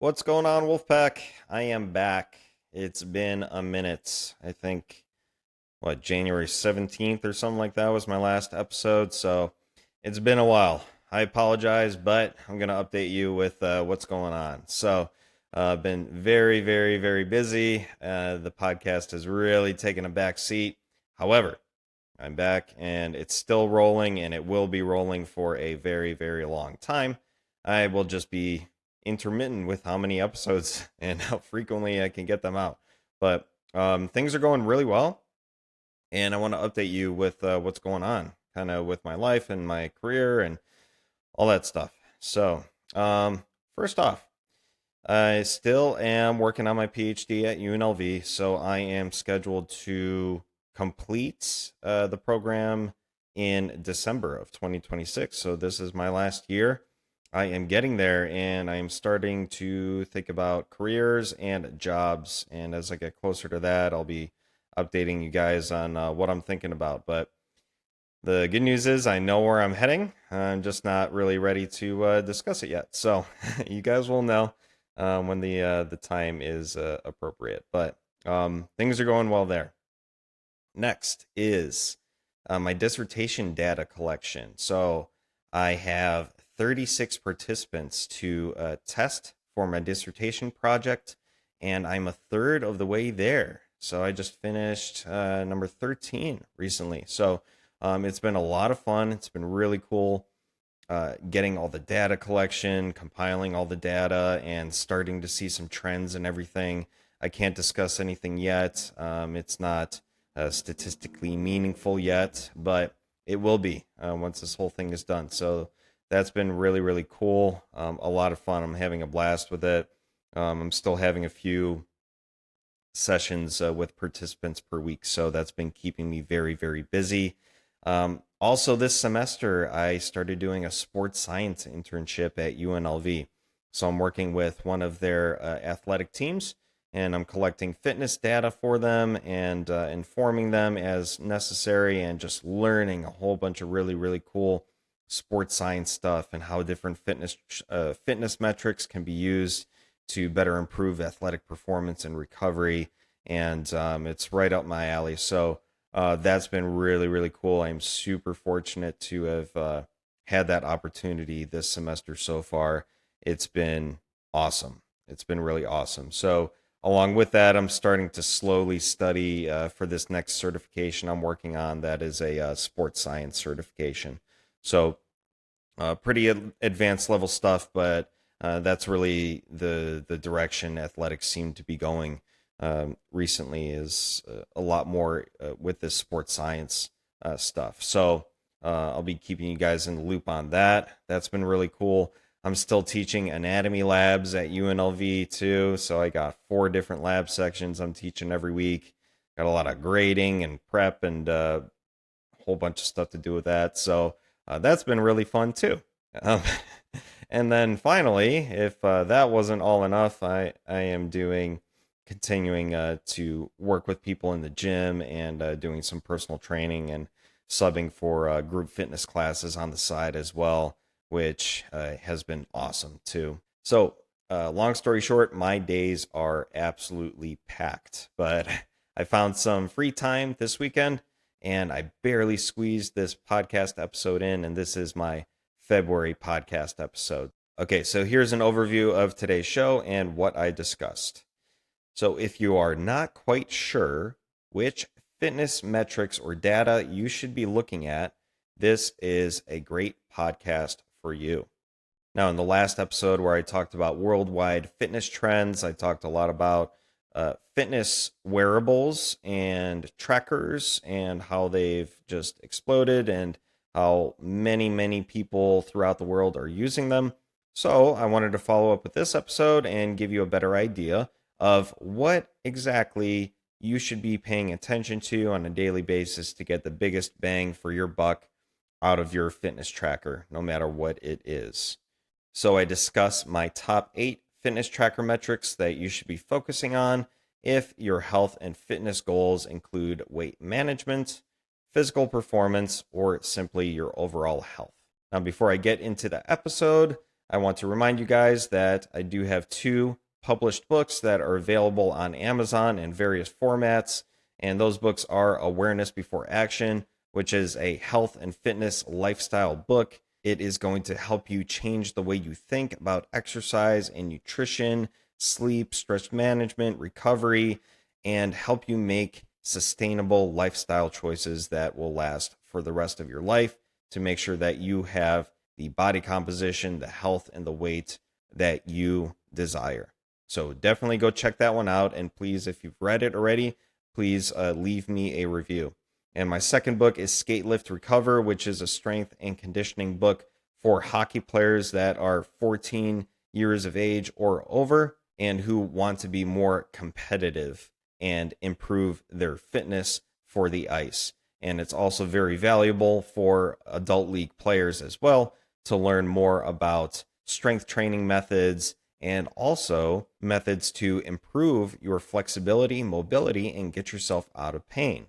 What's going on, Wolfpack? I am back. It's been a minute. I think, January 17th or something like that was my last episode. So it's been a while. I apologize, but I'm going to update you with what's going on. I've been very, very, very busy. The podcast has really taken a back seat. However, I'm back and it's still rolling and it will be rolling for a very, very long time. I will just be intermittent with how many episodes and how frequently I can get them out. But things are going really well. And I want to update you with what's going on, kind of with my life and my career and all that stuff. First off, I still am working on my PhD at UNLV, so I am scheduled to complete the program in December of 2026. So this is my last year. I am getting there and I am starting to think about careers and jobs. And as I get closer to that, I'll be updating you guys on what I'm thinking about. But the good news is I know where I'm heading. I'm just not really ready to discuss it yet. So you guys will know when the time is appropriate. But things are going well there. Next is my dissertation data collection. So I have 36 participants to test for my dissertation project, and I'm a third of the way there. So I just finished number 13 recently. So it's been a lot of fun. It's been really cool getting all the data collection, compiling all the data, and starting to see some trends and everything. I can't discuss anything yet. It's not statistically meaningful yet, but it will be once this whole thing is done. So that's been really, really cool. A lot of fun. I'm having a blast with it. I'm still having a few sessions with participants per week, so that's been keeping me very, very busy. Also, this semester, I started doing a sports science internship at UNLV. So I'm working with one of their athletic teams, and I'm collecting fitness data for them and informing them as necessary, and just learning a whole bunch of really, really cool sports science stuff and how different fitness metrics can be used to better improve athletic performance and recovery. And it's right up my alley. So that's been really, really cool. I'm super fortunate to have had that opportunity this semester so far. It's been awesome. It's been really awesome. So, along with that, I'm starting to slowly study for this next certification I'm working on. That is a sports science certification. So, pretty advanced level stuff, but that's really the direction athletics seem to be going recently, is a lot more with this sports science stuff. So I'll be keeping you guys in the loop on that. That's been really cool. I'm still teaching anatomy labs at UNLV too. So I got 4 different lab sections I'm teaching every week. Got a lot of grading and prep and a whole bunch of stuff to do with that. So that's been really fun too. Um, and then finally, if that wasn't all enough, I am continuing to work with people in the gym and doing some personal training and subbing for group fitness classes on the side as well, which has been awesome too. So, long story short, my days are absolutely packed, but I found some free time this weekend and I barely squeezed this podcast episode in, and this is my February podcast episode. Okay, so here's an overview of today's show and what I discussed. So if you are not quite sure which fitness metrics or data you should be looking at, this is a great podcast for you. Now, in the last episode where I talked about worldwide fitness trends, I talked a lot about fitness wearables and trackers and how they've just exploded and how many, many people throughout the world are using them. So I wanted to follow up with this episode and give you a better idea of what exactly you should be paying attention to on a daily basis to get the biggest bang for your buck out of your fitness tracker, no matter what it is. So I discuss my top 8 fitness tracker metrics that you should be focusing on if your health and fitness goals include weight management, physical performance, or simply your overall health. Now, before I get into the episode, I want to remind you guys that I do have 2 published books that are available on Amazon in various formats, and those books are Awareness Before Action, which is a health and fitness lifestyle book. It is going to help you change the way you think about exercise and nutrition, sleep, stress management, recovery, and help you make sustainable lifestyle choices that will last for the rest of your life to make sure that you have the body composition, the health, and the weight that you desire. So definitely go check that one out. And please, if you've read it already, please leave me a review. And my second book is Skate Lift Recover, which is a strength and conditioning book for hockey players that are 14 years of age or over and who want to be more competitive and improve their fitness for the ice. And it's also very valuable for adult league players as well to learn more about strength training methods and also methods to improve your flexibility, mobility, and get yourself out of pain.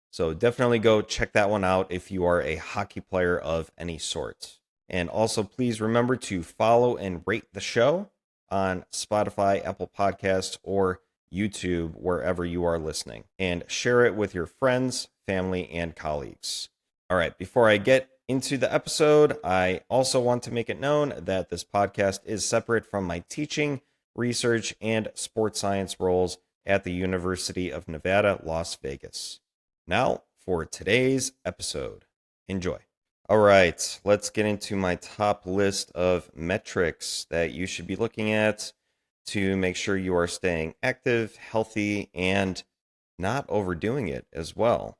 So definitely go check that one out if you are a hockey player of any sort. And also please remember to follow and rate the show on Spotify, Apple Podcasts, or YouTube, wherever you are listening. And share it with your friends, family, and colleagues. All right, before I get into the episode, I also want to make it known that this podcast is separate from my teaching, research, and sports science roles at the University of Nevada, Las Vegas. Now, for today's episode. Enjoy. All right, let's get into my top list of metrics that you should be looking at to make sure you are staying active, healthy, and not overdoing it as well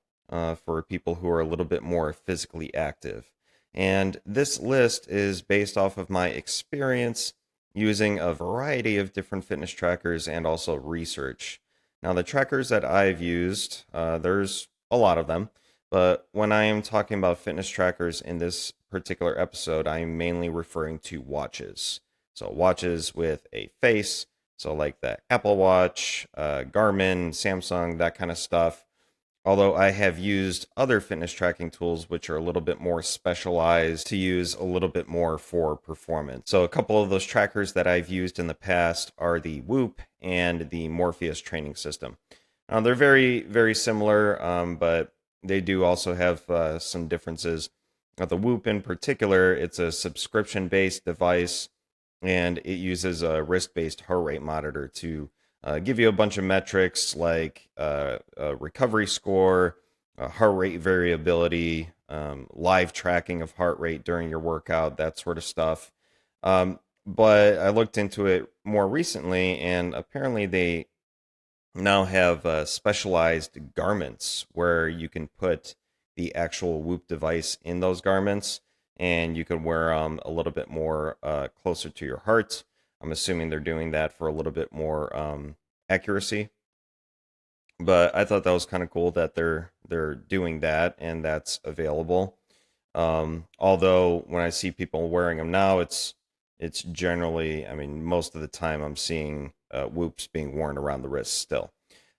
for people who are a little bit more physically active. And this list is based off of my experience using a variety of different fitness trackers and also research. Now, the trackers that I've used, there's a lot of them, but when I am talking about fitness trackers in this particular episode, I am mainly referring to watches. So watches with a face, so like the Apple Watch, Garmin, Samsung, that kind of stuff. Although I have used other fitness tracking tools which are a little bit more specialized to use a little bit more for performance. So a couple of those trackers that I've used in the past are the Whoop and the Morpheus training system. They're very, very similar, but they do also have some differences. The Whoop in particular, it's a subscription-based device, and it uses a wrist-based heart rate monitor to give you a bunch of metrics like a recovery score, heart rate variability, live tracking of heart rate during your workout, that sort of stuff. But I looked into it more recently, and apparently they now have specialized garments where you can put the actual Whoop device in those garments, and you can wear them a little bit more closer to your heart. I'm assuming they're doing that for a little bit more accuracy. But I thought that was kind of cool that they're doing that and that's available. Although when I see people wearing them now, it's generally, I mean, most of the time I'm seeing Whoops being worn around the wrist still.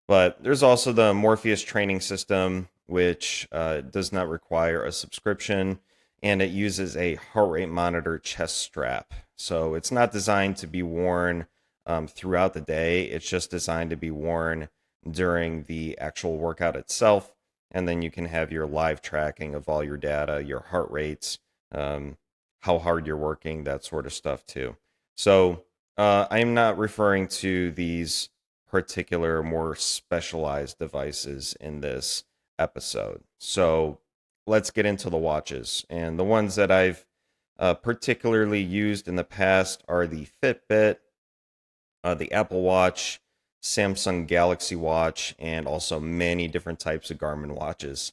But there's also the Morpheus training system, which does not require a subscription, and it uses a heart rate monitor chest strap. So it's not designed to be worn throughout the day. It's just designed to be worn during the actual workout itself. And then you can have your live tracking of all your data, your heart rates, how hard you're working, that sort of stuff too. So I'm not referring to these particular more specialized devices in this episode. So let's get into the watches. And the ones that I've particularly used in the past are the Fitbit, the Apple Watch, Samsung Galaxy Watch, and also many different types of Garmin watches.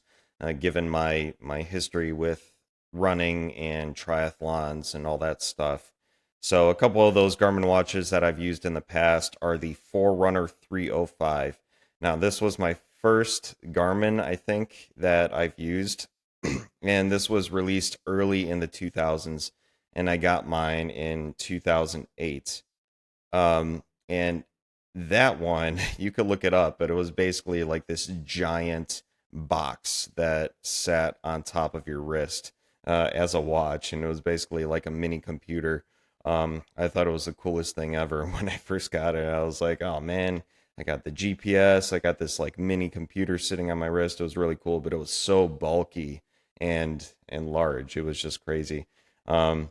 Given my history with running and triathlons and all that stuff. So a couple of those Garmin watches that I've used in the past are the Forerunner 305. Now, this was my first Garmin, I think, that I've used. And this was released early in the 2000s, and I got mine in 2008. And that one, you could look it up, but it was basically like this giant box that sat on top of your wrist as a watch, and it was basically like a mini computer I thought it was the coolest thing ever when I first got it. I was like, oh man, I got the GPS, I got this like mini computer sitting on my wrist. It was really cool, but it was so bulky and large. It was just crazy. Um,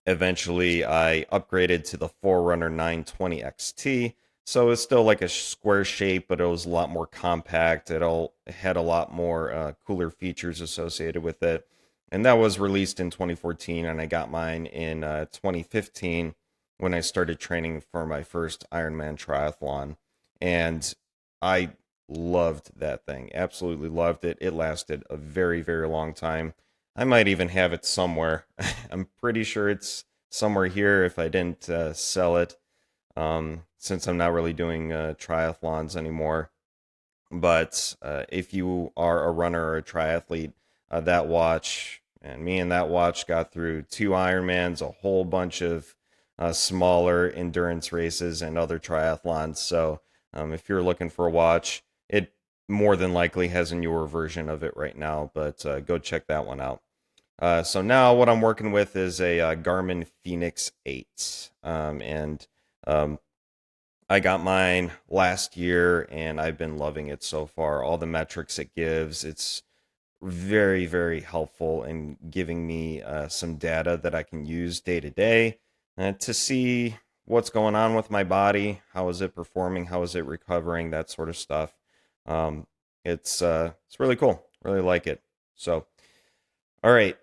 Eventually, I upgraded to the Forerunner 920 XT. So it's still like a square shape, but it was a lot more compact. It had a lot more cooler features associated with it. And that was released in 2014, and I got mine in 2015 when I started training for my first Ironman triathlon. And I loved that thing. Absolutely loved it. It lasted a very, very long time. I might even have it somewhere. I'm pretty sure it's somewhere here if I didn't sell it, since I'm not really doing triathlons anymore. But if you are a runner or a triathlete, that watch, and me and that watch got through 2 Ironmans, a whole bunch of smaller endurance races, and other triathlons. So if you're looking for a watch, it more than likely has a newer version of it right now, but go check that one out. So now what I'm working with is a Garmin Fenix 8. And I got mine last year and I've been loving it so far. All the metrics it gives, it's very, very helpful in giving me some data that I can use day to day to see what's going on with my body. How is it performing? How is it recovering? That sort of stuff. Um, it's really cool. Really like it. So, all right.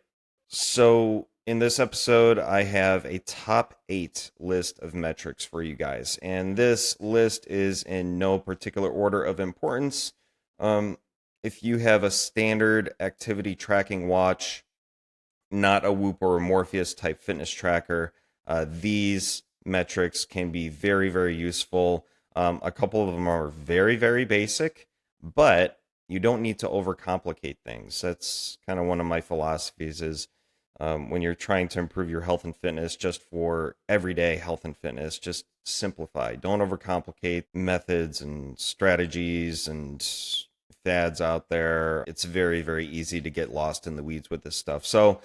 So, in this episode, I have a top 8 list of metrics for you guys. And this list is in no particular order of importance. Um, if you have a standard activity tracking watch, not a Whoop or a Morpheus type fitness tracker, these metrics can be very, very useful. A couple of them are very, very basic, but you don't need to overcomplicate things. That's kind of one of my philosophies is when you're trying to improve your health and fitness just for everyday health and fitness, just simplify. Don't overcomplicate methods and strategies and fads out there. It's very, very easy to get lost in the weeds with this stuff. So,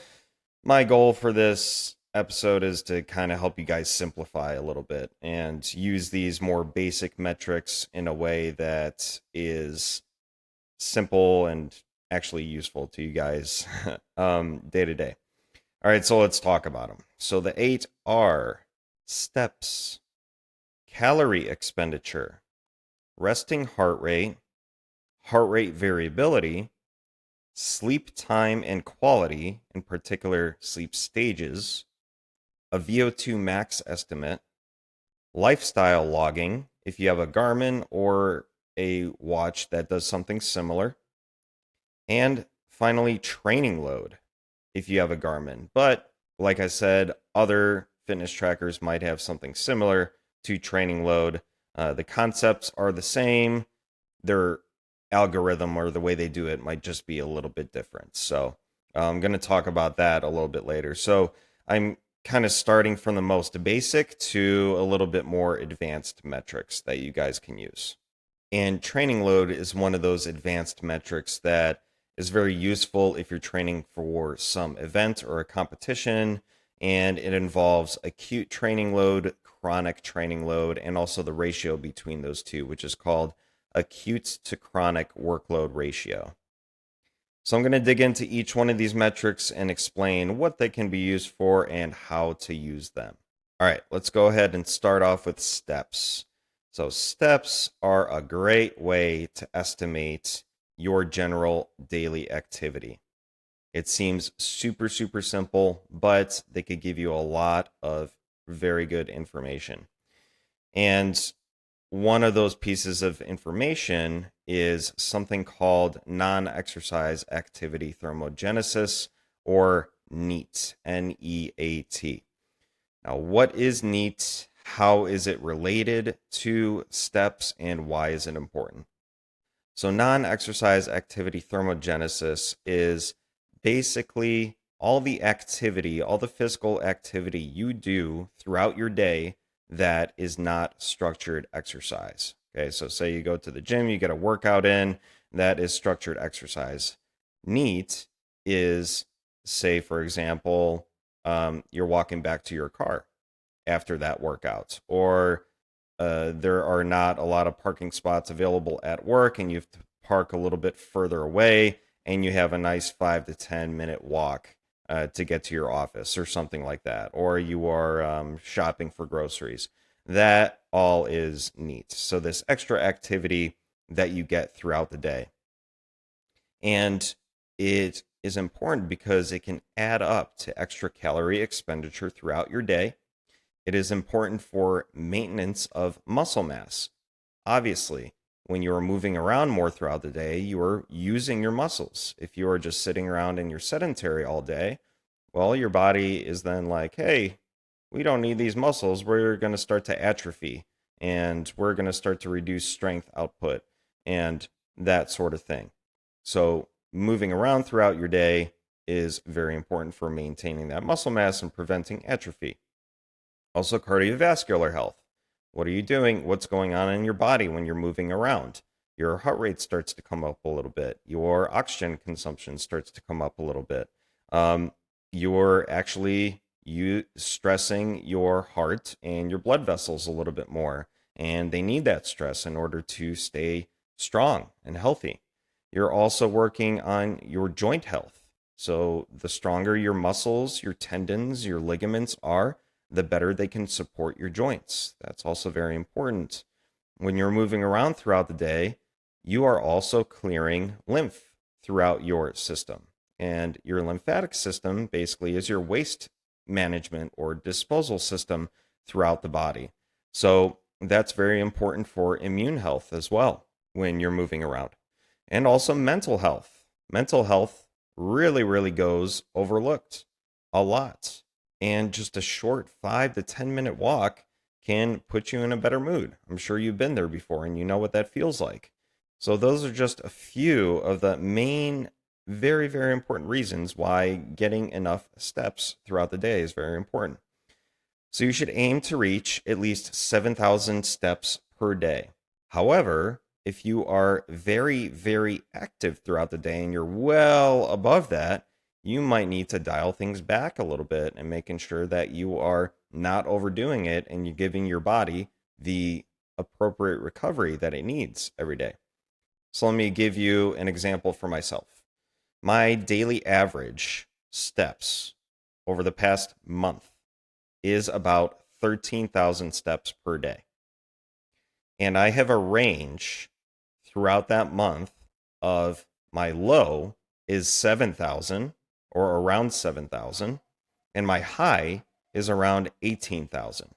my goal for this episode is to kind of help you guys simplify a little bit and use these more basic metrics in a way that is simple and actually useful to you guys day to day. All right, so let's talk about them. So the 8 are steps, calorie expenditure, resting heart rate variability, sleep time and quality, in particular sleep stages, a VO2 max estimate, lifestyle logging, if you have a Garmin or a watch that does something similar, and finally, training load, if you have a Garmin. But like I said, other fitness trackers might have something similar to training load. The concepts are the same. Their algorithm or the way they do it might just be a little bit different. So I'm going to talk about that a little bit later. So I'm kind of starting from the most basic to a little bit more advanced metrics that you guys can use. And training load is one of those advanced metrics that is very useful if you're training for some event or a competition. And it involves acute training load, chronic training load, and also the ratio between those two, which is called acute-to-chronic workload ratio. So I'm going to dig into each one of these metrics and explain what they can be used for and how to use them. All right, let's go ahead and start off with steps. So steps are a great way to estimate your general daily activity. It seems super, super simple, but they could give you a lot of very good information. And one of those pieces of information is something called non-exercise activity thermogenesis, or NEAT, N-E-A-T. Now, what is NEAT? How is it related to steps, and why is it important? So non-exercise activity thermogenesis is basically all the activity, all the physical activity you do throughout your day that is not structured exercise. Okay, so say you go to the gym, you get a workout in, that is structured exercise. NEAT is, say, for example, you're walking back to your car after that workout, or there are not a lot of parking spots available at work and you have to park a little bit further away, and you have a nice 5 to 10 minute walk to get to your office or something like that, or you are shopping for groceries. That all is neat. So this extra activity that you get throughout the day. And it is important because it can add up to extra calorie expenditure throughout your day. It is important for maintenance of muscle mass. Obviously, when you are moving around more throughout the day, you are using your muscles. If you are just sitting around and you're sedentary all day, well, your body is then like, hey, we don't need these muscles. We're going to start to atrophy, and we're going to start to reduce strength output and that sort of thing. So moving around throughout your day is very important for maintaining that muscle mass and preventing atrophy. Also, cardiovascular health. What are you doing? What's going on in your body when you're moving around? Your heart rate starts to come up a little bit. Your oxygen consumption starts to come up a little bit. You're actually stressing your heart and your blood vessels a little bit more, and they need that stress in order to stay strong and healthy. You're also working on your joint health. So the stronger your muscles, your tendons, your ligaments are, the better they can support your joints. That's also very important. When you're moving around throughout the day, you are also clearing lymph throughout your system. And your lymphatic system basically is your waste management or disposal system throughout the body. So that's very important for immune health as well when you're moving around. And also mental health. Mental health really, really goes overlooked a lot. And just a short 5 to 10 minute walk can put you in a better mood. I'm sure you've been there before and you know what that feels like. So those are just a few of the main, very, very important reasons why getting enough steps throughout the day is very important. So you should aim to reach at least 7,000 steps per day. However, if you are very, very active throughout the day and you're well above that, you might need to dial things back a little bit and making sure that you are not overdoing it and you're giving your body the appropriate recovery that it needs every day. So let me give you an example for myself. My daily average steps over the past month is about 13,000 steps per day. And I have a range throughout that month of my low is 7,000 or around 7,000, and my high is around 18,000.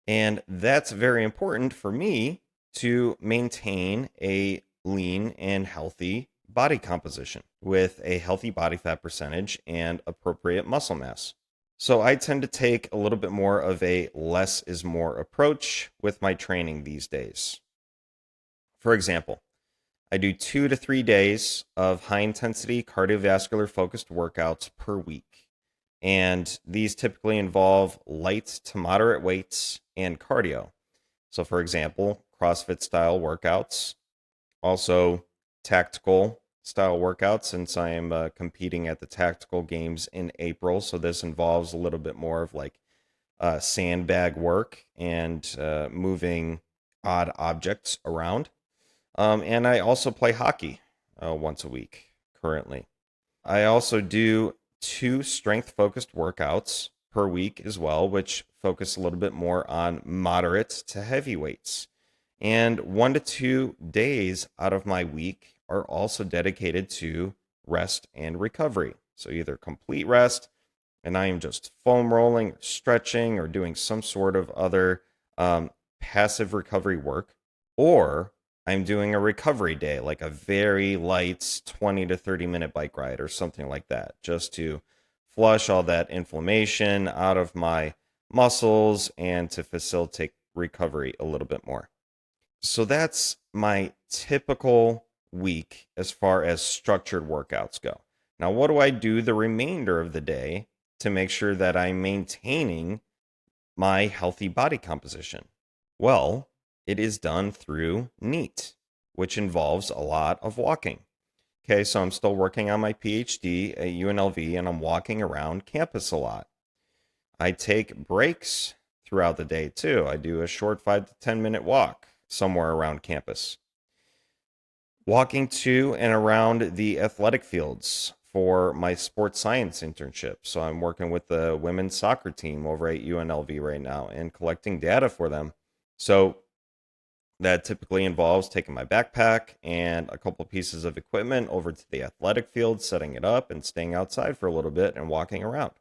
And that's very important for me to maintain a lean and healthy body composition with a healthy body fat percentage and appropriate muscle mass. So I tend to take a little bit more of a less is more approach with my training these days. For example, I do 2 to 3 days of high intensity cardiovascular focused workouts per week. And these typically involve light to moderate weights and cardio. So for example, CrossFit style workouts, also tactical style workouts, since I am competing at the tactical games in April. So this involves a little bit more of like sandbag work and moving odd objects around. And I also play hockey once a week currently. I also do 2 strength-focused workouts per week as well, which focus a little bit more on moderate to heavy weights. And 1 to 2 days out of my week are also dedicated to rest and recovery. So either complete rest, and I am just foam rolling, or stretching, or doing some sort of other passive recovery work, or I'm doing a recovery day, like a very light 20 to 30 minute bike ride or something like that, just to flush all that inflammation out of my muscles and to facilitate recovery a little bit more. So that's my typical week as far as structured workouts go. Now, what do I do the remainder of the day to make sure that I'm maintaining my healthy body composition? Well, it is done through NEAT, which involves a lot of walking. Okay, so I'm still working on my PhD at UNLV and I'm walking around campus a lot. I take breaks throughout the day too. I do a short 5 to 10 minute walk somewhere around campus. Walking to and around the athletic fields for my sports science internship. So I'm working with the women's soccer team over at UNLV right now and collecting data for them. So that typically involves taking my backpack and a couple pieces of equipment over to the athletic field, setting it up, and staying outside for a little bit and walking around.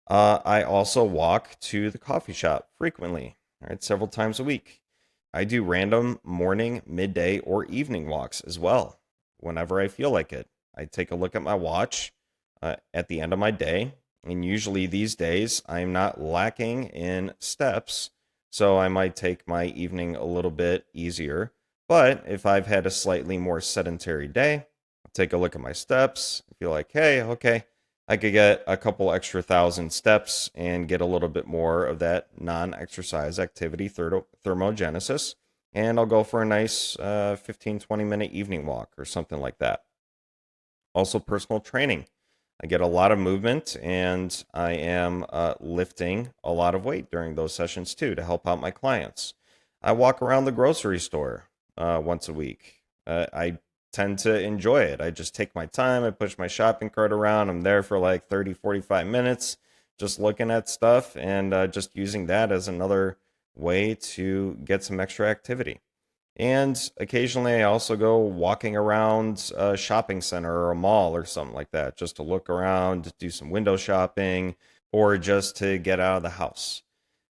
I also walk to the coffee shop frequently, all right, several times a week. I do random morning, midday, or evening walks as well, whenever I feel like it. I take a look at my watch at the end of my day, and usually these days I'm not lacking in steps, so I might take my evening a little bit easier. But if I've had a slightly more sedentary day, I'll take a look at my steps, feel like, hey, okay, I could get a couple extra thousand steps and get a little bit more of that non-exercise activity thermogenesis. And I'll go for a nice 15-20 minute evening walk or something like that. Also, personal training. I get a lot of movement and I am lifting a lot of weight during those sessions too to help out my clients. I walk around the grocery store once a week. I tend to enjoy it. I just take my time. I push my shopping cart around. I'm there for like 30, 45 minutes just looking at stuff and just using that as another way to get some extra activity. And occasionally I also go walking around a shopping center or a mall or something like that just to look around, do some window shopping, or just to get out of the house.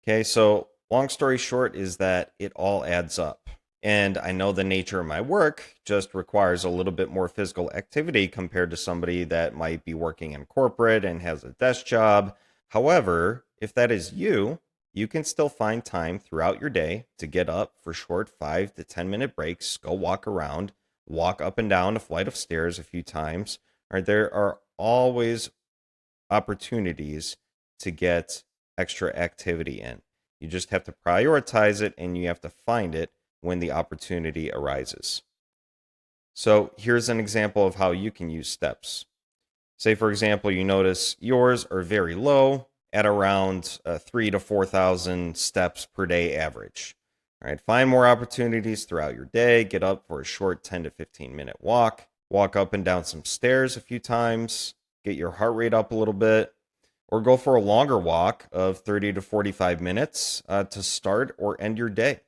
Okay, so long story short is that it all adds up. And I know the nature of my work just requires a little bit more physical activity compared to somebody that might be working in corporate and has a desk job. However, if that is you, you can still find time throughout your day to get up for short 5 to 10 minute breaks, go walk around, walk up and down a flight of stairs a few times. All right, there are always opportunities to get extra activity in. You just have to prioritize it and you have to find it when the opportunity arises. So here's an example of how you can use steps. Say, for example, you notice yours are very low at around 3,000 to 4,000 steps per day average. All right, find more opportunities throughout your day. Get up for a short 10 to 15 minute walk. Walk up and down some stairs a few times. Get your heart rate up a little bit. Or go for a longer walk of 30 to 45 minutes to start or end your day.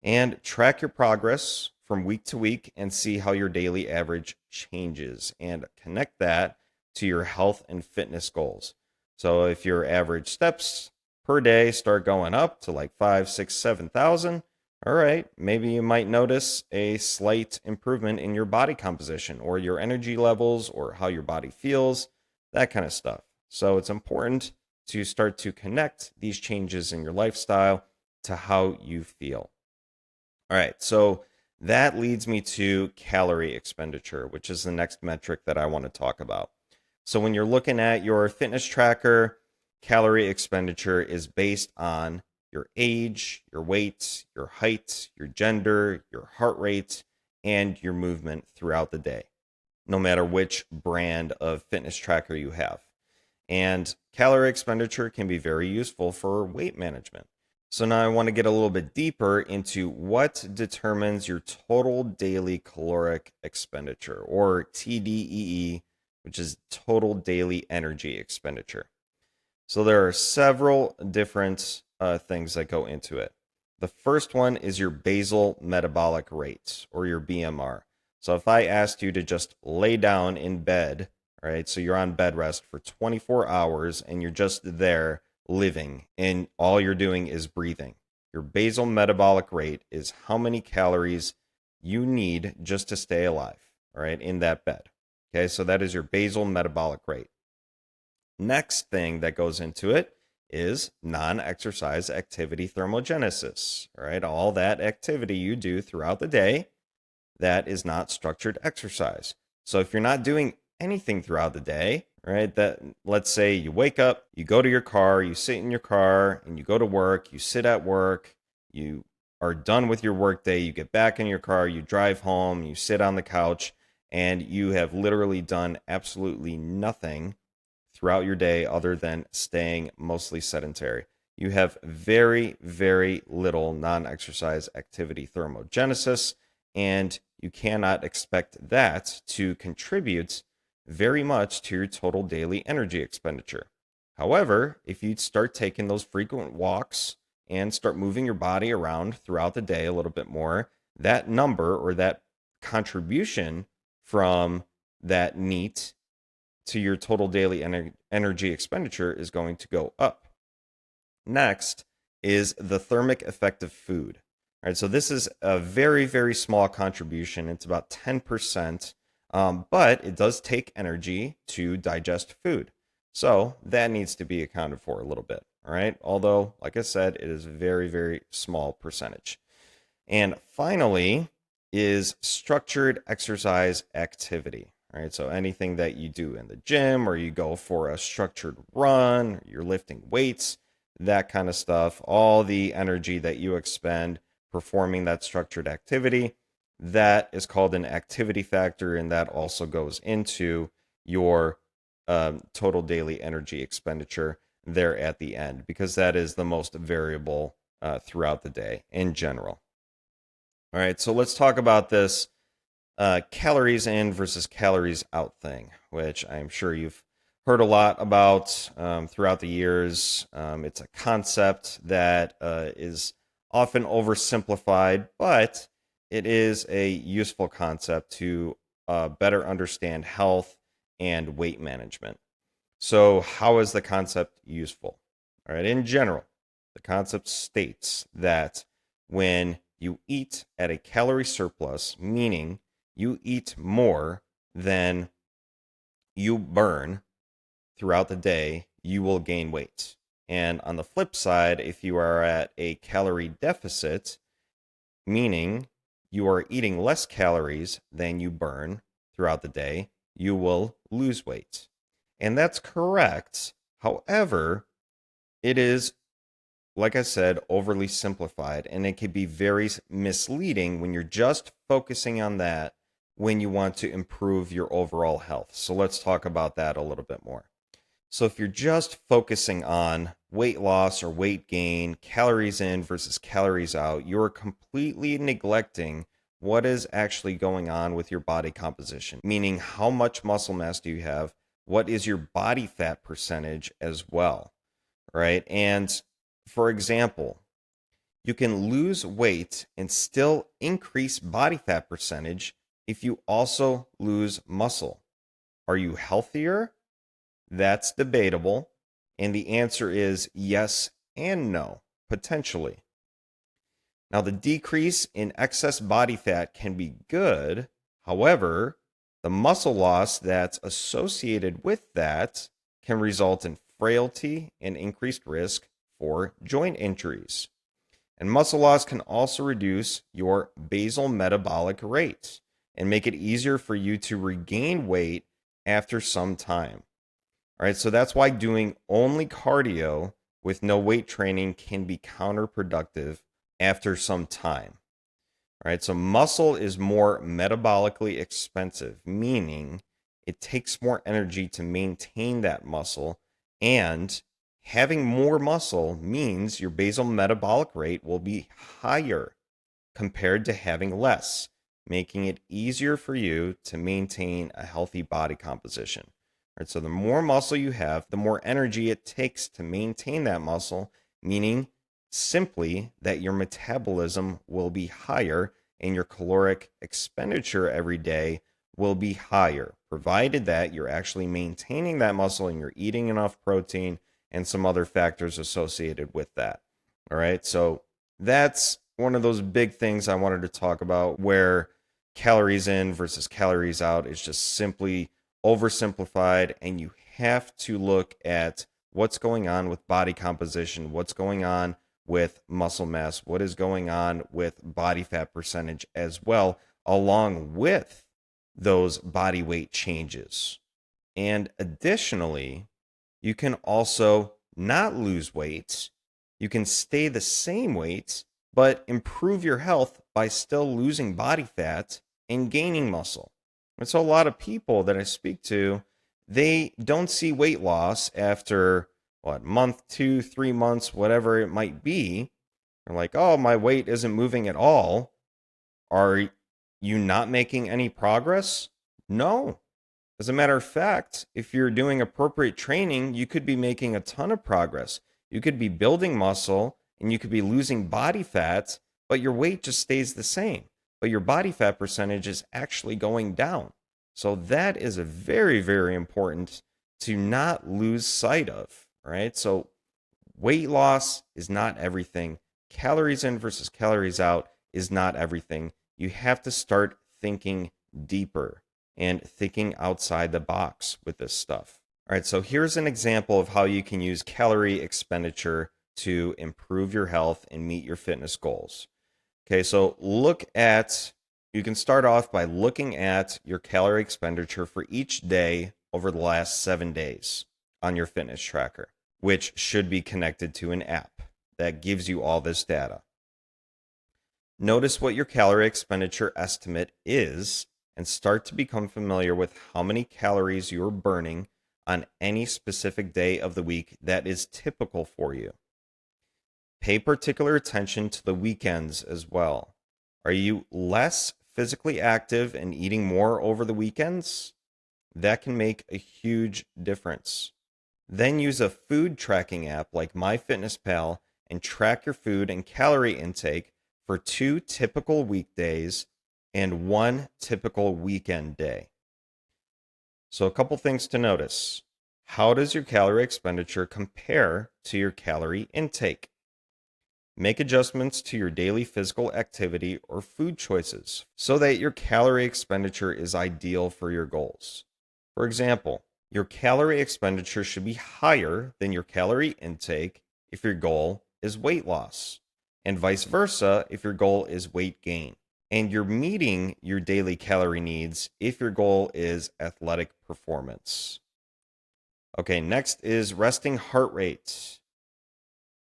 And track your progress from week to week and see how your daily average changes and connect that to your health and fitness goals. So if your average steps per day start going up to like 5, 6, 7,000, all right, maybe you might notice a slight improvement in your body composition or your energy levels or how your body feels, that kind of stuff. So it's important to start to connect these changes in your lifestyle to how you feel. All right, so that leads me to calorie expenditure, which is the next metric that I want to talk about. So when you're looking at your fitness tracker, calorie expenditure is based on your age, your weight, your height, your gender, your heart rate, and your movement throughout the day, no matter which brand of fitness tracker you have. And calorie expenditure can be very useful for weight management. So now I want to get a little bit deeper into what determines your total daily caloric expenditure, or TDEE, which is total daily energy expenditure. So there are several different things that go into it. The first one is your basal metabolic rate, or your BMR. So if I asked you to just lay down in bed, all right, so you're on bed rest for 24 hours and you're just there living and all you're doing is breathing. Your basal metabolic rate is how many calories you need just to stay alive, all right, in that bed. Okay, so that is your basal metabolic rate. Next thing that goes into it is non-exercise activity thermogenesis, all right, all that activity you do throughout the day that is not structured exercise. So if you're not doing anything throughout the day, right, that let's say you wake up, you go to your car, you sit in your car and you go to work, you sit at work, you are done with your work day, you get back in your car, you drive home, you sit on the couch, and you have literally done absolutely nothing throughout your day other than staying mostly sedentary. You have very, very little non-exercise activity thermogenesis, and you cannot expect that to contribute very much to your total daily energy expenditure. However, if you start taking those frequent walks and start moving your body around throughout the day a little bit more, that number or that contribution from that NEAT to your total daily energy expenditure is going to go up. Next is the thermic effect of food. All right, so this is a very, very small contribution. It's about 10%, but it does take energy to digest food. So that needs to be accounted for a little bit. All right, although, like I said, it is a very, very small percentage. And finally is structured exercise activity. All right, so anything that you do in the gym or you go for a structured run, you're lifting weights, that kind of stuff, all the energy that you expend performing that structured activity, that is called an activity factor, and that also goes into your total daily energy expenditure there at the end, because that is the most variable throughout the day in general. All right, so let's talk about this calories in versus calories out thing, which I'm sure you've heard a lot about throughout the years. It's a concept that is often oversimplified, but it is a useful concept to better understand health and weight management. So, how is the concept useful? All right, in general, the concept states that when you eat at a calorie surplus, meaning you eat more than you burn throughout the day, you will gain weight. And on the flip side, if you are at a calorie deficit, meaning you are eating less calories than you burn throughout the day, you will lose weight. And that's correct. However, it is, like I said, overly simplified, and it can be very misleading when you're just focusing on that when you want to improve your overall health. So let's talk about that a little bit more. So if you're just focusing on weight loss or weight gain, calories in versus calories out, you're completely neglecting what is actually going on with your body composition, meaning how much muscle mass do you have? What is your body fat percentage as well, right? And for example, you can lose weight and still increase body fat percentage if you also lose muscle. Are you healthier? That's debatable. And the answer is yes and no, potentially. Now, the decrease in excess body fat can be good. However, the muscle loss that's associated with that can result in frailty and increased risk for joint injuries. And muscle loss can also reduce your basal metabolic rate and make it easier for you to regain weight after some time. All right, so that's why doing only cardio with no weight training can be counterproductive after some time. All right, so muscle is more metabolically expensive, meaning it takes more energy to maintain that muscle, and having more muscle means your basal metabolic rate will be higher compared to having less, making it easier for you to maintain a healthy body composition. All right, so the more muscle you have, the more energy it takes to maintain that muscle, meaning simply that your metabolism will be higher and your caloric expenditure every day will be higher, provided that you're actually maintaining that muscle and you're eating enough protein and some other factors associated with that. All right, so that's one of those big things I wanted to talk about, where calories in versus calories out is just simply oversimplified, and you have to look at what's going on with body composition, what's going on with muscle mass, what is going on with body fat percentage as well, along with those body weight changes. And additionally, you can also not lose weight. You can stay the same weight, but improve your health by still losing body fat and gaining muscle. And so a lot of people that I speak to, they don't see weight loss after month, 2, 3 months, whatever it might be. They're like, oh, my weight isn't moving at all. Are you not making any progress? No. As a matter of fact, if you're doing appropriate training, you could be making a ton of progress. You could be building muscle and you could be losing body fat, but your weight just stays the same. But your body fat percentage is actually going down. So that is a very, very important to not lose sight of. All right. So weight loss is not everything. Calories in versus calories out is not everything. You have to start thinking deeper and thinking outside the box with this stuff. All right, so here's an example of how you can use calorie expenditure to improve your health and meet your fitness goals. Okay, so you can start off by looking at your calorie expenditure for each day over the last 7 days on your fitness tracker, which should be connected to an app that gives you all this data. Notice what your calorie expenditure estimate is and start to become familiar with how many calories you're burning on any specific day of the week that is typical for you. Pay particular attention to the weekends as well. Are you less physically active and eating more over the weekends? That can make a huge difference. Then use a food tracking app like MyFitnessPal and track your food and calorie intake for 2 typical weekdays and 1 typical weekend day. So a couple things to notice. How does your calorie expenditure compare to your calorie intake? Make adjustments to your daily physical activity or food choices so that your calorie expenditure is ideal for your goals. For example, your calorie expenditure should be higher than your calorie intake if your goal is weight loss, and vice versa if your goal is weight gain. And you're meeting your daily calorie needs if your goal is athletic performance. Okay, next is resting heart rate.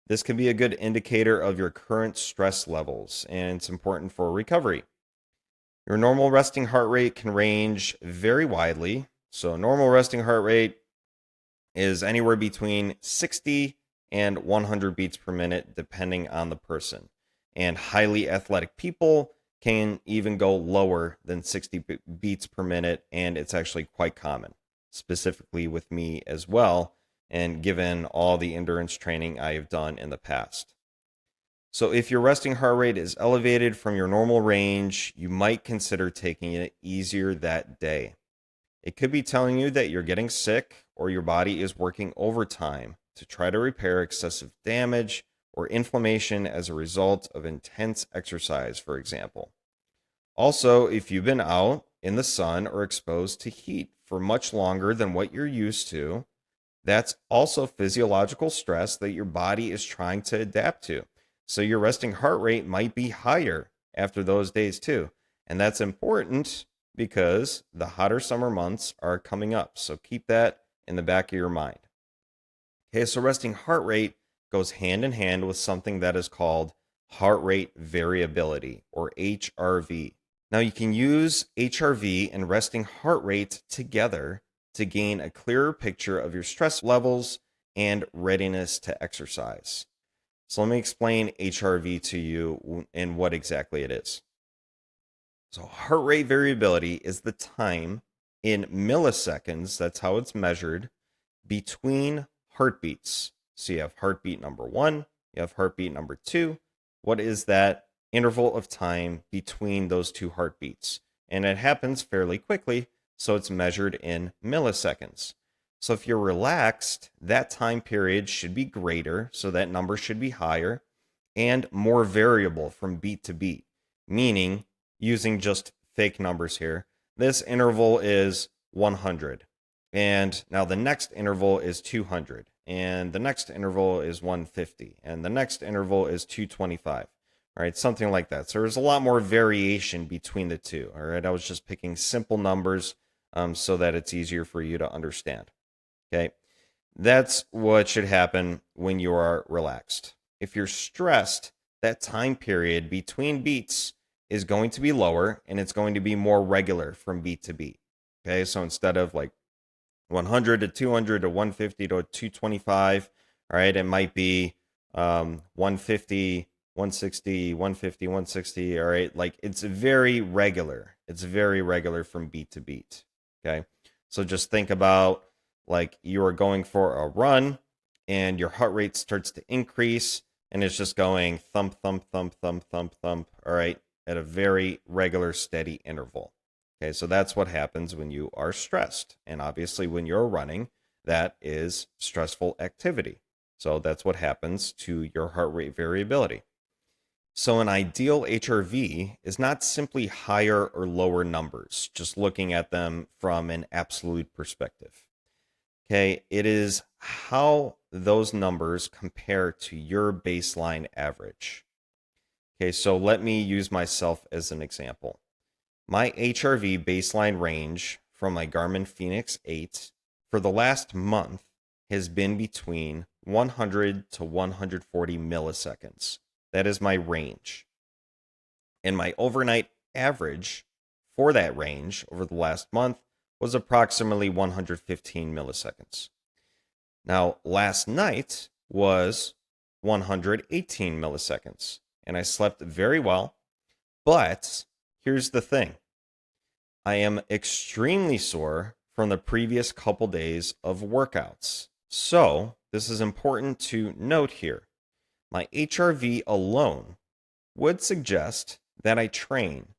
This can be a good indicator of your current stress levels, and it's important for recovery. Your normal resting heart rate can range very widely. So normal resting heart rate is anywhere between 60 and 100 beats per minute, depending on the person. And highly athletic people can even go lower than 60 beats per minute, and it's actually quite common, specifically with me as well, and given all the endurance training I have done in the past. So if your resting heart rate is elevated from your normal range, you might consider taking it easier that day. It could be telling you that you're getting sick or your body is working overtime to try to repair excessive damage or inflammation as a result of intense exercise, for example. Also, if you've been out in the sun or exposed to heat for much longer than what you're used to, that's also physiological stress that your body is trying to adapt to. So your resting heart rate might be higher after those days too. And that's important because the hotter summer months are coming up. So keep that in the back of your mind. Okay, so resting heart rate goes hand in hand with something that is called heart rate variability, or HRV. Now you can use HRV and resting heart rate together to gain a clearer picture of your stress levels and readiness to exercise. So let me explain HRV to you and what exactly it is. So heart rate variability is the time in milliseconds, that's how it's measured, between heartbeats. So you have heartbeat number 1, you have heartbeat number 2. What is that interval of time between those 2 heartbeats? And it happens fairly quickly, so it's measured in milliseconds. So if you're relaxed, that time period should be greater, so that number should be higher and more variable from beat to beat, meaning using just fake numbers here. This interval is 100. And now the next interval is 200. And the next interval is 150. And the next interval is 225. All right, something like that. So there's a lot more variation between the two. All right, I was just picking simple numbers so that it's easier for you to understand. Okay, that's what should happen when you are relaxed. If you're stressed, that time period between beats is going to be lower and it's going to be more regular from beat to beat. Okay, so instead of like 100 to 200 to 150 to 225. All right, it might be 150, 160, 150, 160. All right, like it's very regular. It's very regular from beat to beat. Okay, so just think about like you are going for a run and your heart rate starts to increase and it's just going thump, thump, thump, thump, thump, thump. All right, at a very regular, steady interval. Okay, so that's what happens when you are stressed. And obviously, when you're running, that is stressful activity. So that's what happens to your heart rate variability. So an ideal HRV is not simply higher or lower numbers, just looking at them from an absolute perspective. Okay, it is how those numbers compare to your baseline average. Okay, so let me use myself as an example. My HRV baseline range from my Garmin Fenix 8 for the last month has been between 100 to 140 milliseconds. That is my range. And my overnight average for that range over the last month was approximately 115 milliseconds. Now, last night was 118 milliseconds, and I slept very well, but here's the thing. I am extremely sore from the previous couple days of workouts. So, this is important to note here. My HRV alone would suggest that I train,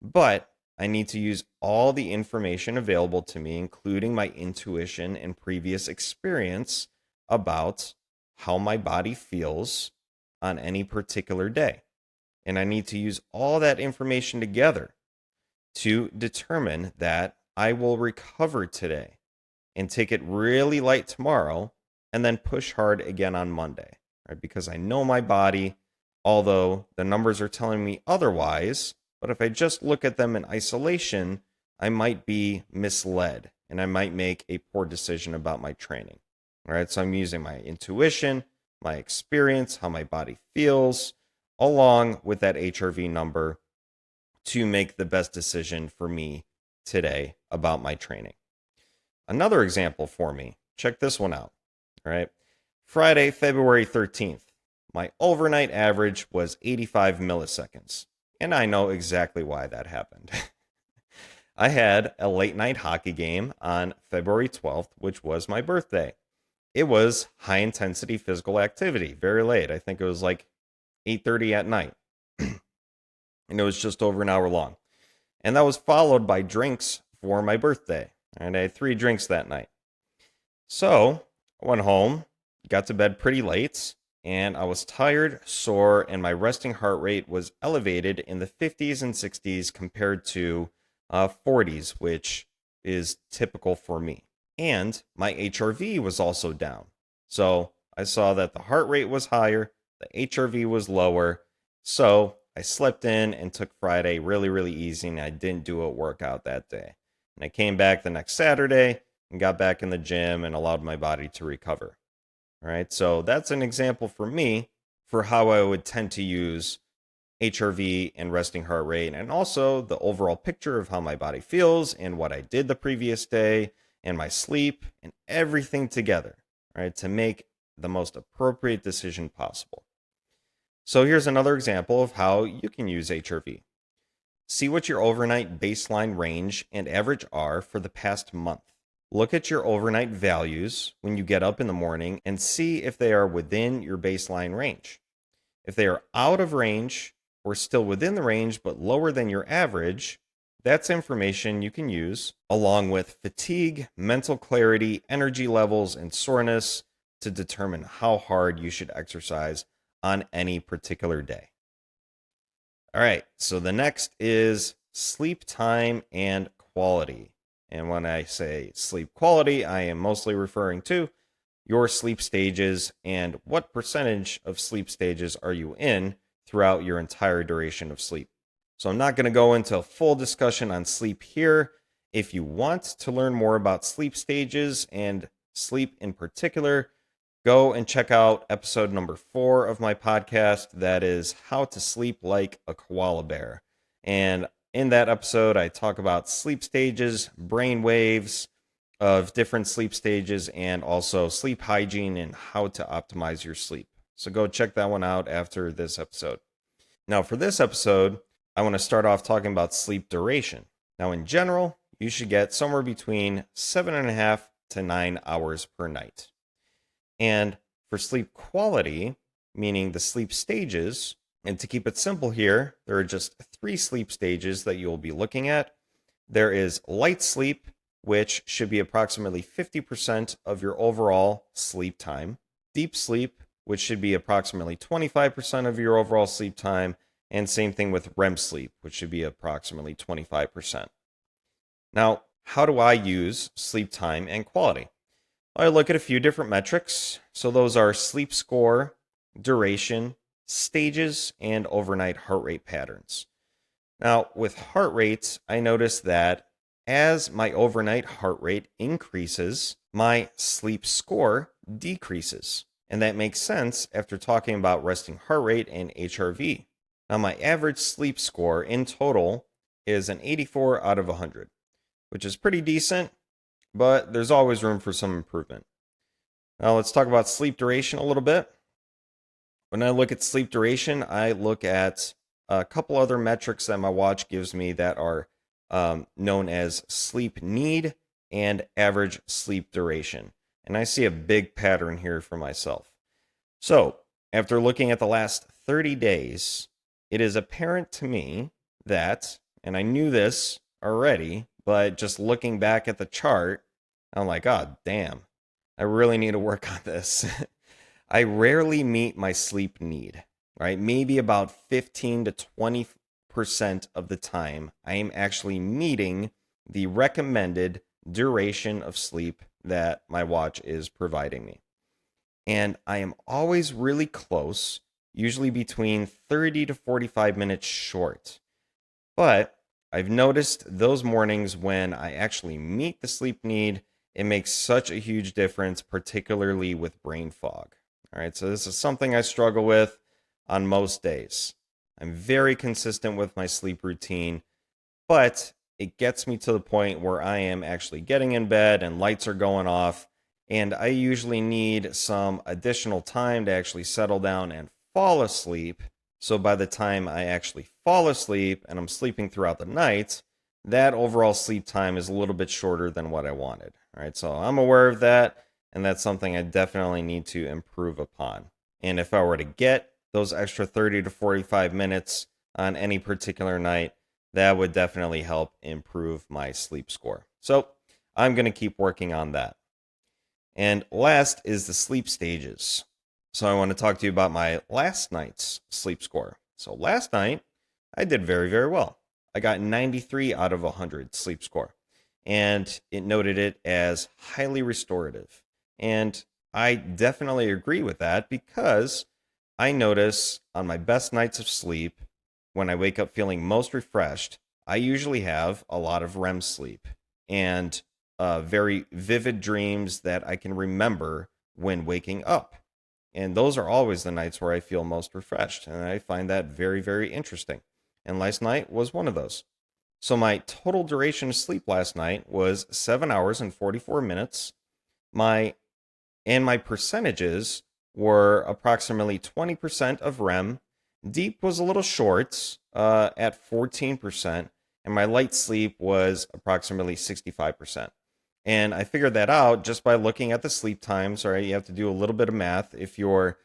but I need to use all the information available to me, including my intuition and previous experience about how my body feels on any particular day. And I need to use all that information together to determine that I will recover today and take it really light tomorrow and then push hard again on Monday, right? Because I know my body, although the numbers are telling me otherwise, but if I just look at them in isolation, I might be misled and I might make a poor decision about my training. All right, so I'm using my intuition, my experience, how my body feels, along with that HRV number to make the best decision for me today about my training. Another example for me, check this one out. All right, Friday, February 13th, my overnight average was 85 milliseconds. And I know exactly why that happened. I had a late night hockey game on February 12th, which was my birthday. It was high intensity physical activity, very late. I think it was like 8:30 at night. And it was just over an hour long. And that was followed by drinks for my birthday. And I had 3 drinks that night. So I went home, got to bed pretty late, and I was tired, sore, and my resting heart rate was elevated in the 50s and 60s compared to 40s, which is typical for me. And my HRV was also down. So I saw that the heart rate was higher, the HRV was lower. So I slept in and took Friday really, really easy, and I didn't do a workout that day. And I came back the next Saturday and got back in the gym and allowed my body to recover. All right, so that's an example for me for how I would tend to use HRV and resting heart rate, and also the overall picture of how my body feels and what I did the previous day and my sleep and everything together, right, to make the most appropriate decision possible. So here's another example of how you can use HRV. See what your overnight baseline range and average are for the past month. Look at your overnight values when you get up in the morning and see if they are within your baseline range. If they are out of range or still within the range but lower than your average, that's information you can use along with fatigue, mental clarity, energy levels, and soreness to determine how hard you should exercise on any particular day. All right, so the next is sleep time and quality. And when I say sleep quality, I am mostly referring to your sleep stages and what percentage of sleep stages are you in throughout your entire duration of sleep. So I'm not going to go into a full discussion on sleep here. If you want to learn more about sleep stages and sleep in particular, go and check out episode number 4 of my podcast. That is How to Sleep Like a Koala Bear. And in that episode, I talk about sleep stages, brain waves, of different sleep stages and also sleep hygiene and how to optimize your sleep. So go check that one out after this episode. Now, for this episode, I want to start off talking about sleep duration. Now, in general, you should get somewhere between 7.5 to 9 hours per night. And for sleep quality, meaning the sleep stages, and to keep it simple here, there are just 3 sleep stages that you'll be looking at. There is light sleep, which should be approximately 50% of your overall sleep time. Deep sleep, which should be approximately 25% of your overall sleep time. And same thing with REM sleep, which should be approximately 25%. Now, how do I use sleep time and quality? I look at a few different metrics. So those are sleep score, duration, stages, and overnight heart rate patterns. Now, with heart rates, I notice that as my overnight heart rate increases, my sleep score decreases. And that makes sense after talking about resting heart rate and HRV. Now, my average sleep score in total is an 84 out of 100, which is pretty decent, but there's always room for some improvement. Now, let's talk about sleep duration a little bit. When I look at sleep duration, I look at a couple other metrics that my watch gives me that are known as sleep need and average sleep duration. And I see a big pattern here for myself. So, after looking at the last 30 days, it is apparent to me that, and I knew this already, but just looking back at the chart, I'm like, oh, damn, I really need to work on this. I rarely meet my sleep need, right? Maybe about 15 to 20% of the time, I am actually meeting the recommended duration of sleep that my watch is providing me. And I am always really close, usually between 30 to 45 minutes short. But I've noticed those mornings when I actually meet the sleep need, it makes such a huge difference, particularly with brain fog. All right, so this is something I struggle with on most days. I'm very consistent with my sleep routine, but it gets me to the point where I am actually getting in bed and lights are going off, and I usually need some additional time to actually settle down and fall asleep. So by the time I actually fall asleep and I'm sleeping throughout the night, that overall sleep time is a little bit shorter than what I wanted. All right, so I'm aware of that, and that's something I definitely need to improve upon. And if I were to get those extra 30 to 45 minutes on any particular night, that would definitely help improve my sleep score. So I'm going to keep working on that. And last is the sleep stages. So I want to talk to you about my last night's sleep score. So last night, I did very, very well. I got 93 out of 100 sleep score. And it noted it as highly restorative. And I definitely agree with that because I notice on my best nights of sleep, when I wake up feeling most refreshed, I usually have a lot of REM sleep and very vivid dreams that I can remember when waking up. And those are always the nights where I feel most refreshed. And I find that very, very interesting. And last night was one of those. So my total duration of sleep last night was 7 hours and 44 minutes. My percentages were approximately 20% of REM. Deep was a little short at 14%, and my light sleep was approximately 65%. And I figured that out just by looking at the sleep times. All right, you have to do a little bit of math if your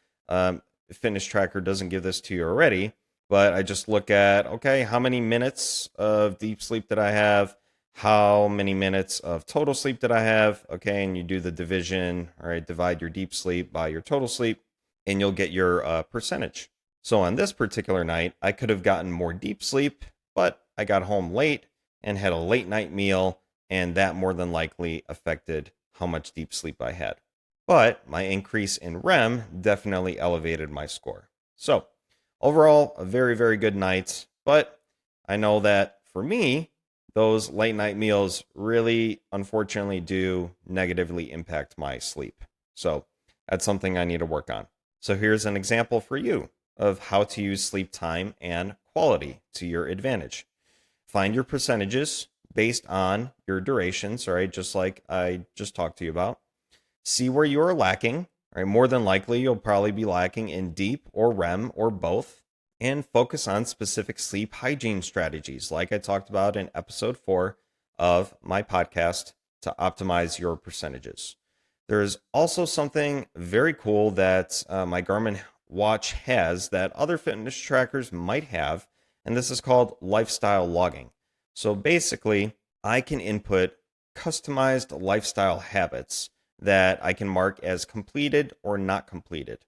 fitness tracker doesn't give this to you already. But I just look at, okay, how many minutes of deep sleep did I have? How many minutes of total sleep did I have? Okay, and you do the division, all right, divide your deep sleep by your total sleep, and you'll get your percentage. So on this particular night, I could have gotten more deep sleep, but I got home late and had a late night meal, and that more than likely affected how much deep sleep I had. But my increase in REM definitely elevated my score. So overall, a very, very good night, but I know that for me, those late night meals really, unfortunately, do negatively impact my sleep. So that's something I need to work on. So here's an example for you of how to use sleep time and quality to your advantage. Find your percentages based on your durations, right? Just like I just talked to you about. See where you are lacking, right? More than likely, you'll probably be lacking in deep or REM or both. And focus on specific sleep hygiene strategies, like I talked about in episode 4 of my podcast, to optimize your percentages. There's also something very cool that my Garmin watch has that other fitness trackers might have, and this is called lifestyle logging. So basically, I can input customized lifestyle habits that I can mark as completed or not completed.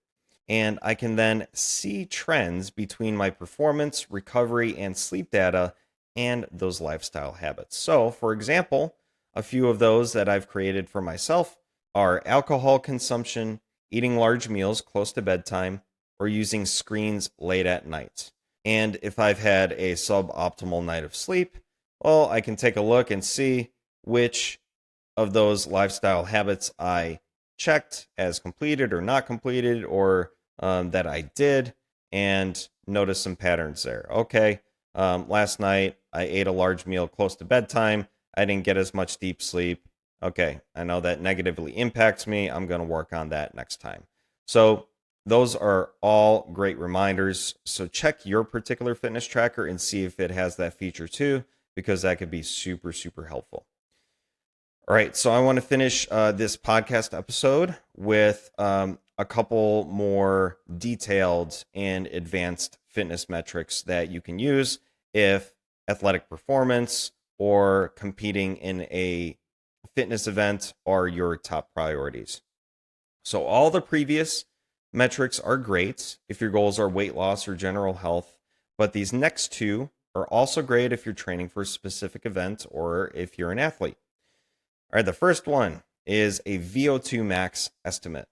And I can then see trends between my performance, recovery, and sleep data and those lifestyle habits. So, for example, a few of those that I've created for myself are alcohol consumption, eating large meals close to bedtime, or using screens late at night. And if I've had a suboptimal night of sleep, well, I can take a look and see which of those lifestyle habits I checked as completed or not completed, or that I did, and notice some patterns there. Okay, last night I ate a large meal close to bedtime. I didn't get as much deep sleep. Okay, I know that negatively impacts me. I'm going to work on that next time. So those are all great reminders. So check your particular fitness tracker and see if it has that feature too, because that could be super, super helpful. All right, so I want to finish this podcast episode with a couple more detailed and advanced fitness metrics that you can use if athletic performance or competing in a fitness event are your top priorities. So all the previous metrics are great if your goals are weight loss or general health, but these next two are also great if you're training for a specific event or if you're an athlete. All right, the first one is a VO2 max estimate.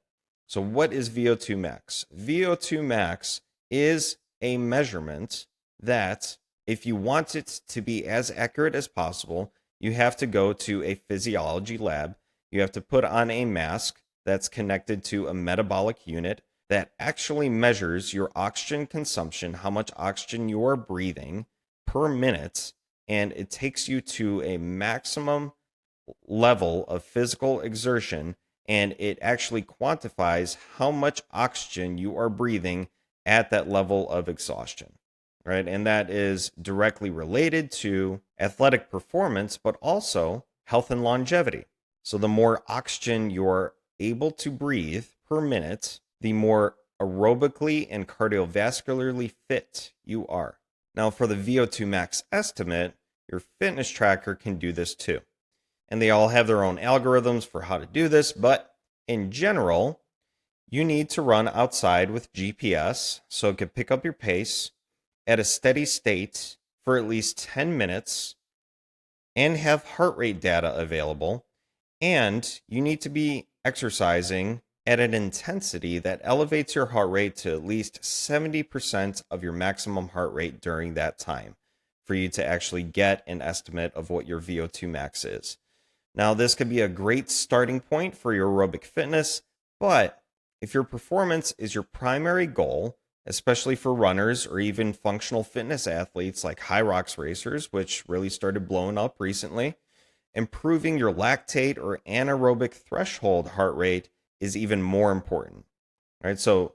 So what is VO2 max? VO2 max is a measurement that, if you want it to be as accurate as possible, you have to go to a physiology lab. You have to put on a mask that's connected to a metabolic unit that actually measures your oxygen consumption, how much oxygen you are breathing per minute, and it takes you to a maximum level of physical exertion, and it actually quantifies how much oxygen you are breathing at that level of exhaustion, right? And that is directly related to athletic performance, but also health and longevity. So the more oxygen you're able to breathe per minute, the more aerobically and cardiovascularly fit you are. Now, for the VO2 max estimate, your fitness tracker can do this too. And they all have their own algorithms for how to do this, but in general, you need to run outside with GPS so it can pick up your pace at a steady state for at least 10 minutes and have heart rate data available. And you need to be exercising at an intensity that elevates your heart rate to at least 70% of your maximum heart rate during that time for you to actually get an estimate of what your VO2 max is. Now, this could be a great starting point for your aerobic fitness, but if your performance is your primary goal, especially for runners or even functional fitness athletes like high rocks racers, which really started blowing up recently, improving your lactate or anaerobic threshold heart rate is even more important. All right, so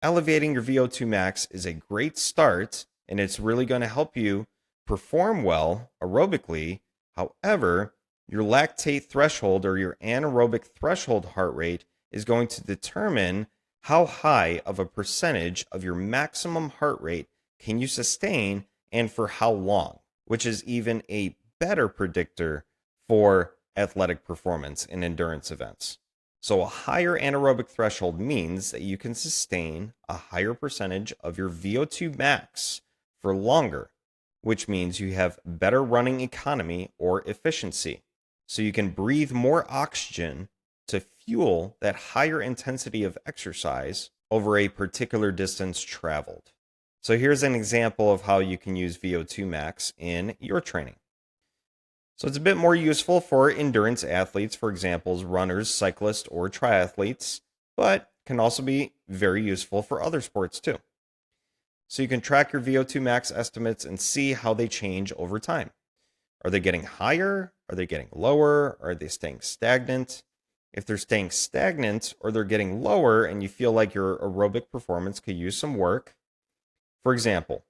elevating your VO2 max is a great start, and it's really going to help you perform well aerobically. However, your lactate threshold or your anaerobic threshold heart rate is going to determine how high of a percentage of your maximum heart rate can you sustain and for how long, which is even a better predictor for athletic performance in endurance events. So a higher anaerobic threshold means that you can sustain a higher percentage of your VO2 max for longer, which means you have better running economy or efficiency. So you can breathe more oxygen to fuel that higher intensity of exercise over a particular distance traveled. So here's an example of how you can use VO2 max in your training. So it's a bit more useful for endurance athletes, for example, runners, cyclists, or triathletes, but can also be very useful for other sports too. So you can track your VO2 max estimates and see how they change over time. Are they getting higher? Are they getting lower? Are they staying stagnant? If they're staying stagnant or they're getting lower and you feel like your aerobic performance could use some work, for example,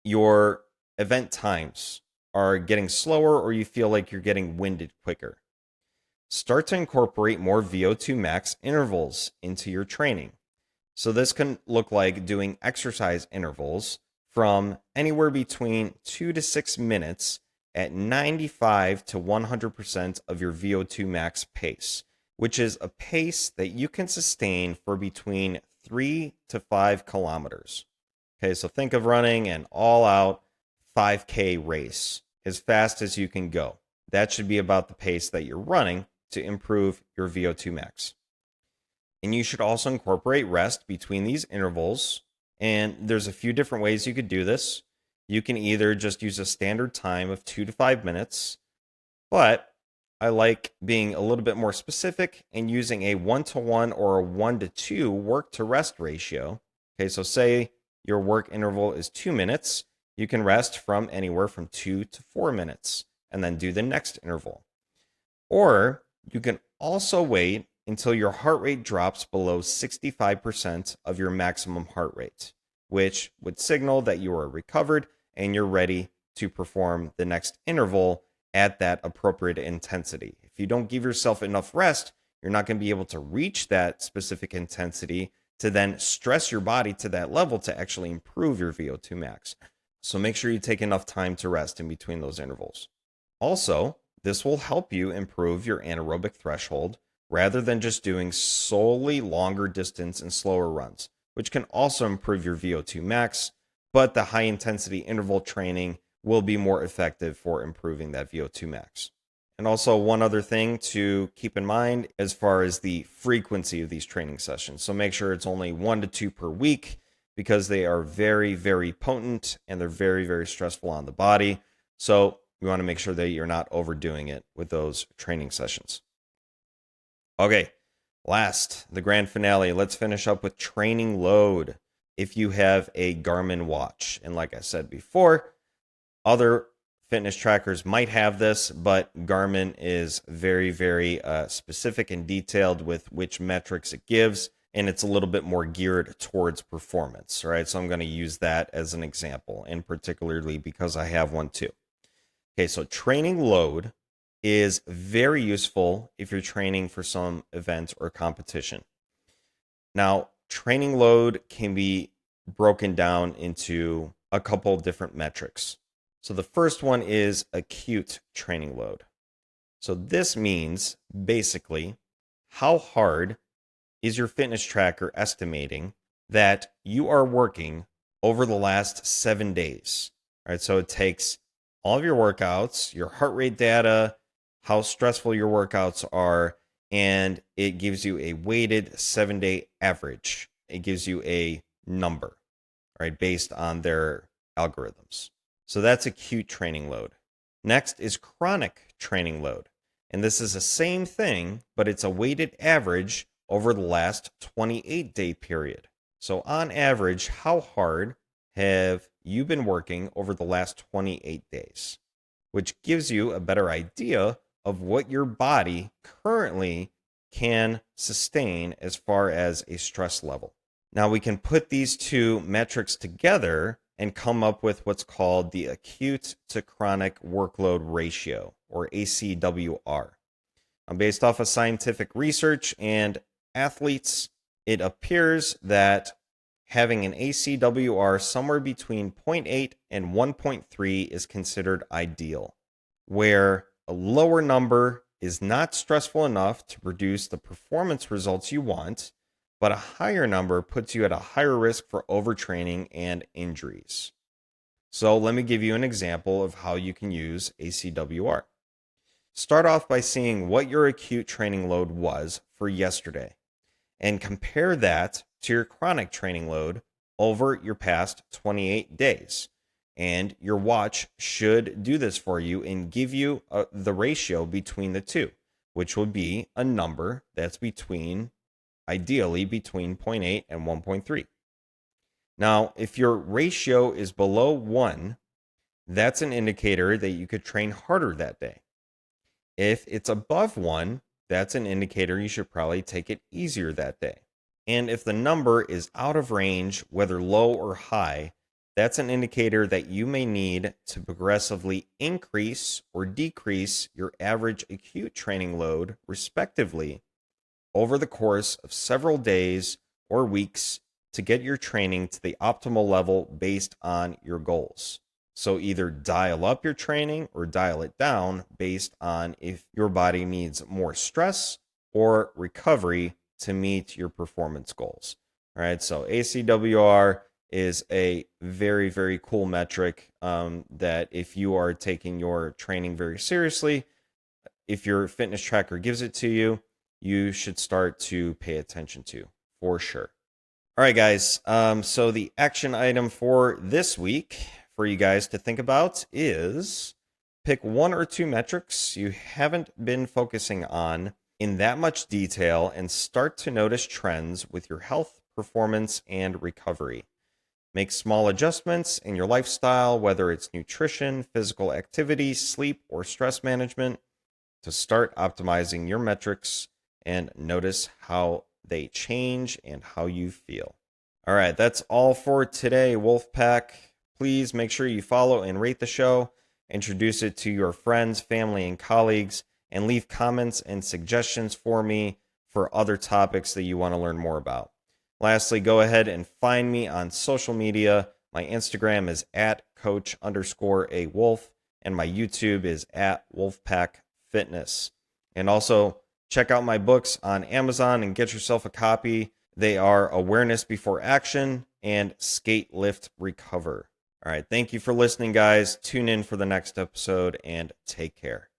your event times are getting slower or you feel like you're getting winded quicker, start to incorporate more VO2 max intervals into your training. So this can look like doing exercise intervals from anywhere between 2 to 6 minutes at 95 to 100% of your VO2 max pace, which is a pace that you can sustain for between 3 to 5 kilometers. Okay, so think of running an all-out 5K race as fast as you can go. That should be about the pace that you're running to improve your VO2 max. And you should also incorporate rest between these intervals. And there's a few different ways you could do this. You can either just use a standard time of 2 to 5 minutes, but I like being a little bit more specific and using a 1-to-1 or a 1-to-2 work to rest ratio. Okay, so say your work interval is 2 minutes, you can rest from anywhere from 2 to 4 minutes and then do the next interval. Or you can also wait until your heart rate drops below 65% of your maximum heart rate, which would signal that you are recovered and you're ready to perform the next interval at that appropriate intensity. If you don't give yourself enough rest, you're not going to be able to reach that specific intensity to then stress your body to that level to actually improve your VO2 max. So make sure you take enough time to rest in between those intervals. Also, this will help you improve your anaerobic threshold rather than just doing solely longer distance and slower runs, which can also improve your VO2 max, but the high intensity interval training will be more effective for improving that VO2 max. And also one other thing to keep in mind as far as the frequency of these training sessions. So make sure it's only 1 to 2 per week because they are very, very potent and they're very, very stressful on the body. So you want to make sure that you're not overdoing it with those training sessions. Okay, last, the grand finale. Let's finish up with training load. If you have a Garmin watch, and like I said before, other fitness trackers might have this, but Garmin is very, very specific and detailed with which metrics it gives, and it's a little bit more geared towards performance, right? So I'm going to use that as an example, and particularly because I have one too. Okay, so training load is very useful if you're training for some event or competition. Now, training load can be broken down into a couple of different metrics. So the first one is acute training load. So this means basically how hard is your fitness tracker estimating that you are working over the last 7 days. All right, so it takes all of your workouts, your heart rate data, how stressful your workouts are, and it gives you a weighted 7-day average. It gives you a number, right, based on their algorithms. So that's acute training load. Next is chronic training load. And this is the same thing, but it's a weighted average over the last 28-day period. So on average, how hard have you been working over the last 28 days? Which gives you a better idea of what your body currently can sustain as far as a stress level. Now we can put these two metrics together and come up with what's called the acute-to-chronic workload ratio, or ACWR. Based off of scientific research and athletes, it appears that having an ACWR somewhere between 0.8 and 1.3 is considered ideal, where a lower number is not stressful enough to produce the performance results you want, but a higher number puts you at a higher risk for overtraining and injuries. So let me give you an example of how you can use ACWR. Start off by seeing what your acute training load was for yesterday and compare that to your chronic training load over your past 28 days. And your watch should do this for you and give you the ratio between the two, which would be a number that's ideally between 0.8 and 1.3. Now, if your ratio is below 1, that's an indicator that you could train harder that day. If it's above 1, that's an indicator you should probably take it easier that day. And if the number is out of range, whether low or high, that's an indicator that you may need to progressively increase or decrease your average acute training load, respectively, over the course of several days or weeks to get your training to the optimal level based on your goals. So either dial up your training or dial it down based on if your body needs more stress or recovery to meet your performance goals. All right, so ACWR is a very, very cool metric that if you are taking your training very seriously, if your fitness tracker gives it to you, you should start to pay attention to for sure. All right, guys. So the action item for this week for you guys to think about is pick 1 or 2 metrics you haven't been focusing on in that much detail and start to notice trends with your health, performance, and recovery. Make small adjustments in your lifestyle, whether it's nutrition, physical activity, sleep, or stress management, to start optimizing your metrics and notice how they change and how you feel. All right, that's all for today, Wolfpack. Please make sure you follow and rate the show, introduce it to your friends, family, and colleagues, and leave comments and suggestions for me for other topics that you want to learn more about. Lastly, go ahead and find me on social media. My Instagram is @coach_a_wolf, and my YouTube is @wolfpackfitness. And also, check out my books on Amazon and get yourself a copy. They are Awareness Before Action and Skate, Lift, Recover. All right, thank you for listening, guys. Tune in for the next episode and take care.